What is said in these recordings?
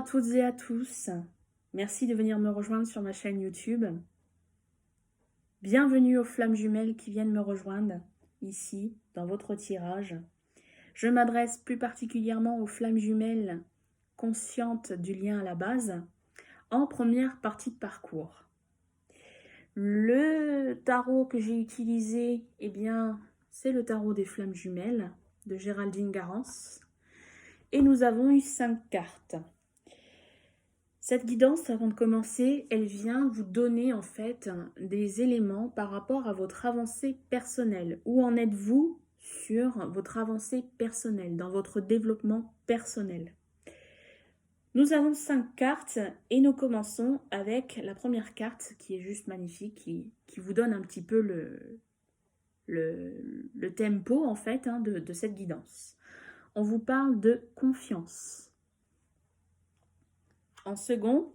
toutes et à tous, merci de venir me rejoindre sur ma chaîne YouTube. Bienvenue aux flammes jumelles qui viennent me rejoindre ici dans votre tirage. Je m'adresse plus particulièrement aux flammes jumelles conscientes du lien à la base en première partie de parcours. Le tarot que j'ai utilisé, c'est le tarot des flammes jumelles de Géraldine Garance et nous avons eu 5 cartes. Cette guidance, avant de commencer, elle vient vous donner en fait des éléments par rapport à votre avancée personnelle. Où en êtes-vous sur votre avancée personnelle, dans votre développement personnel? Nous avons 5 cartes et nous commençons avec la première carte qui est juste magnifique, qui vous donne un petit peu le tempo en fait de cette guidance. On vous parle de confiance. En second,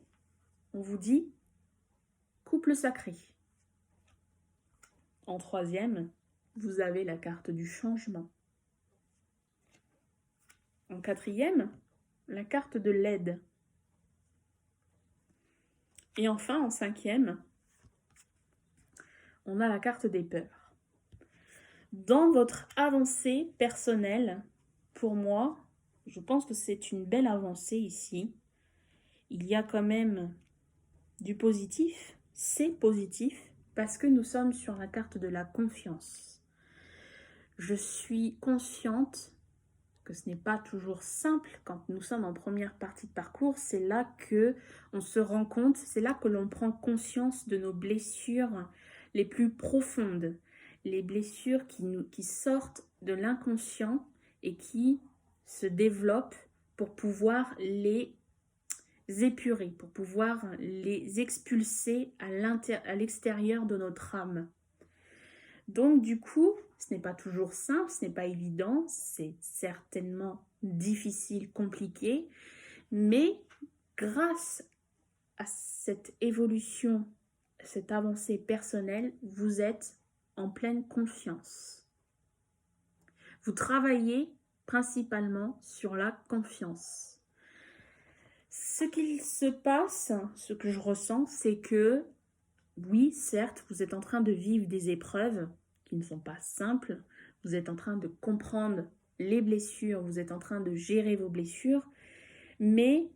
on vous dit couple sacré. En troisième, vous avez la carte du changement. En quatrième, la carte de l'aide. Et enfin, en cinquième, on a la carte des peurs. Dans votre avancée personnelle, pour moi, je pense que c'est une belle avancée ici. Il y a quand même du positif, c'est positif, parce que nous sommes sur la carte de la confiance. Je suis consciente que ce n'est pas toujours simple quand nous sommes en première partie de parcours. C'est là que on se rend compte, c'est là que l'on prend conscience de nos blessures les plus profondes, les blessures qui sortent de l'inconscient et qui se développent pour pouvoir les épurer, pour pouvoir les expulser à l'extérieur de notre âme. Donc du coup, ce n'est pas toujours simple, ce n'est pas évident, c'est certainement difficile, compliqué, mais grâce à cette évolution, cette avancée personnelle, vous êtes en pleine confiance. Vous travaillez principalement sur la confiance. Ce qu'il se passe, ce que je ressens, c'est que oui, certes, vous êtes en train de vivre des épreuves qui ne sont pas simples. Vous êtes en train de comprendre les blessures, vous êtes en train de gérer vos blessures, mais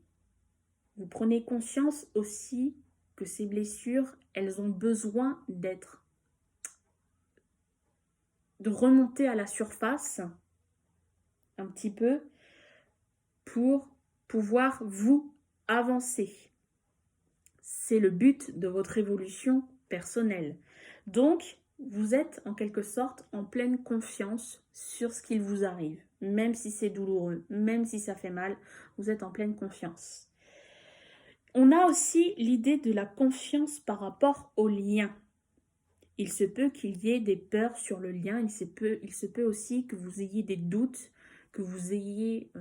vous prenez conscience aussi que ces blessures, elles ont besoin de remonter à la surface un petit peu pour pouvoir vous avancer. C'est le but de votre évolution personnelle. Donc, vous êtes en quelque sorte en pleine confiance sur ce qu'il vous arrive. Même si c'est douloureux, même si ça fait mal, vous êtes en pleine confiance. On a aussi l'idée de la confiance par rapport au lien. Il se peut qu'il y ait des peurs sur le lien, il se peut aussi que vous ayez des doutes, que vous ayez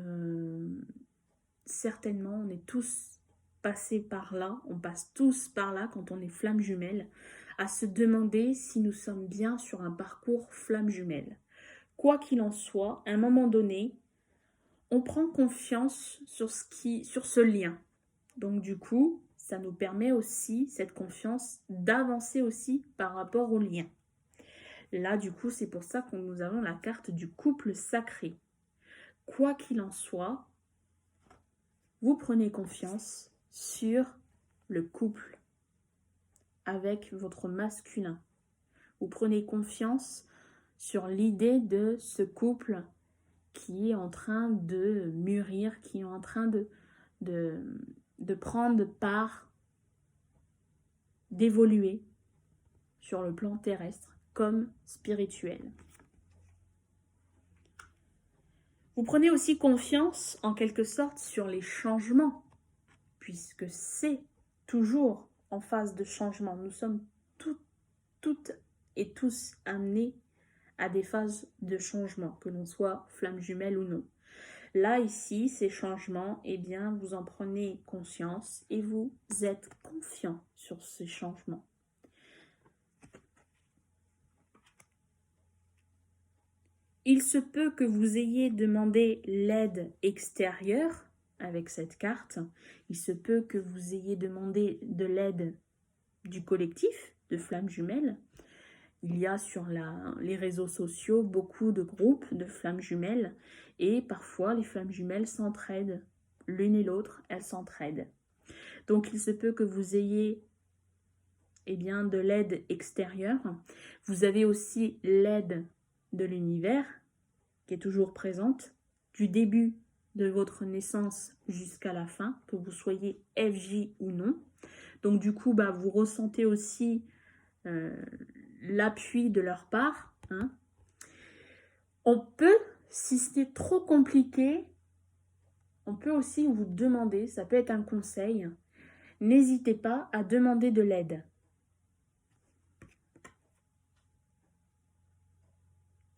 certainement, on est tous passés par là, on passe tous par là quand on est flamme jumelle, à se demander si nous sommes bien sur un parcours flamme jumelle. Quoi qu'il en soit, à un moment donné, on prend confiance sur ce lien. Donc du coup, ça nous permet aussi, cette confiance, d'avancer aussi par rapport au lien. Là, du coup, c'est pour ça que nous avons la carte du couple sacré. Quoi qu'il en soit, vous prenez confiance sur le couple avec votre masculin. Vous prenez confiance sur l'idée de ce couple qui est en train de mûrir, qui est en train de prendre part, d'évoluer sur le plan terrestre comme spirituel. Vous prenez aussi confiance en quelque sorte sur les changements, puisque c'est toujours en phase de changement. Nous sommes toutes et tous amenés à des phases de changement, que l'on soit flamme jumelle ou non. Là, ici, ces changements, vous en prenez conscience et vous êtes confiant sur ces changements. Il se peut que vous ayez demandé l'aide extérieure avec cette carte. Il se peut que vous ayez demandé de l'aide du collectif de flammes jumelles. Il y a sur les réseaux sociaux beaucoup de groupes de flammes jumelles et parfois les flammes jumelles s'entraident. L'une et l'autre, elles s'entraident. Donc il se peut que vous ayez de l'aide extérieure. Vous avez aussi l'aide de l'univers qui est toujours présente du début de votre naissance jusqu'à la fin, que vous soyez FJ ou non. Donc du coup, vous ressentez aussi l'appui de leur part. Hein. On peut, si c'est trop compliqué, on peut aussi vous demander, ça peut être un conseil, n'hésitez pas à demander de l'aide.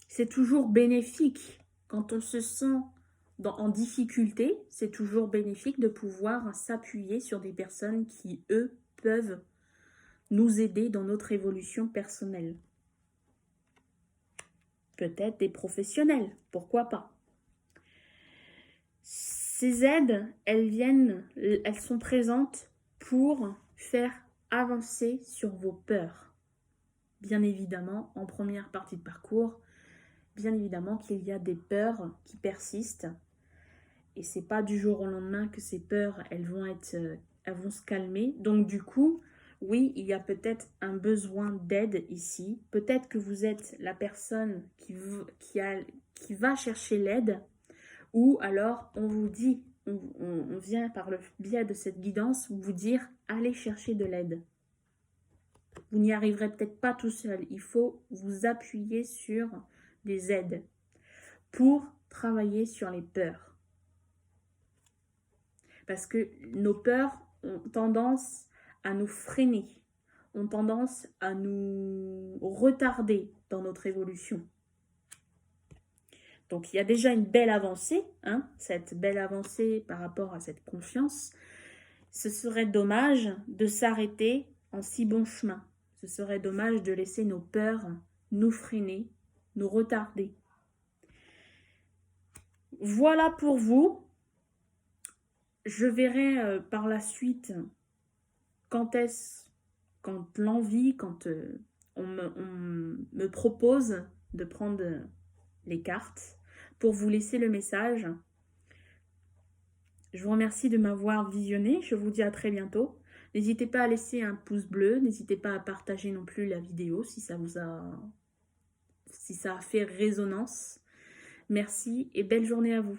C'est toujours bénéfique quand on se sent en difficulté, c'est toujours bénéfique de pouvoir s'appuyer sur des personnes qui, eux, peuvent nous aider dans notre évolution personnelle. Peut-être des professionnels, pourquoi pas. Ces aides, elles sont présentes pour faire avancer sur vos peurs. Bien évidemment, en première partie de parcours, bien évidemment qu'il y a des peurs qui persistent. Et c'est pas du jour au lendemain que ces peurs, elles vont se calmer. Donc du coup, oui, il y a peut-être un besoin d'aide ici. Peut-être que vous êtes la personne qui va chercher l'aide. Ou alors, on vous dit, on vient par le biais de cette guidance vous dire, allez chercher de l'aide. Vous n'y arriverez peut-être pas tout seul. Il faut vous appuyer sur des aides pour travailler sur les peurs. Parce que nos peurs ont tendance à nous freiner, ont tendance à nous retarder dans notre évolution. Donc, il y a déjà une belle avancée, hein, cette belle avancée par rapport à cette confiance. Ce serait dommage de s'arrêter en si bon chemin. Ce serait dommage de laisser nos peurs nous freiner, nous retarder. Voilà pour vous. Je verrai par la suite quand l'envie, quand on me propose de prendre les cartes pour vous laisser le message. Je vous remercie de m'avoir visionné. Je vous dis à très bientôt. N'hésitez pas à laisser un pouce bleu. N'hésitez pas à partager non plus la vidéo si ça a fait résonance. Merci et belle journée à vous.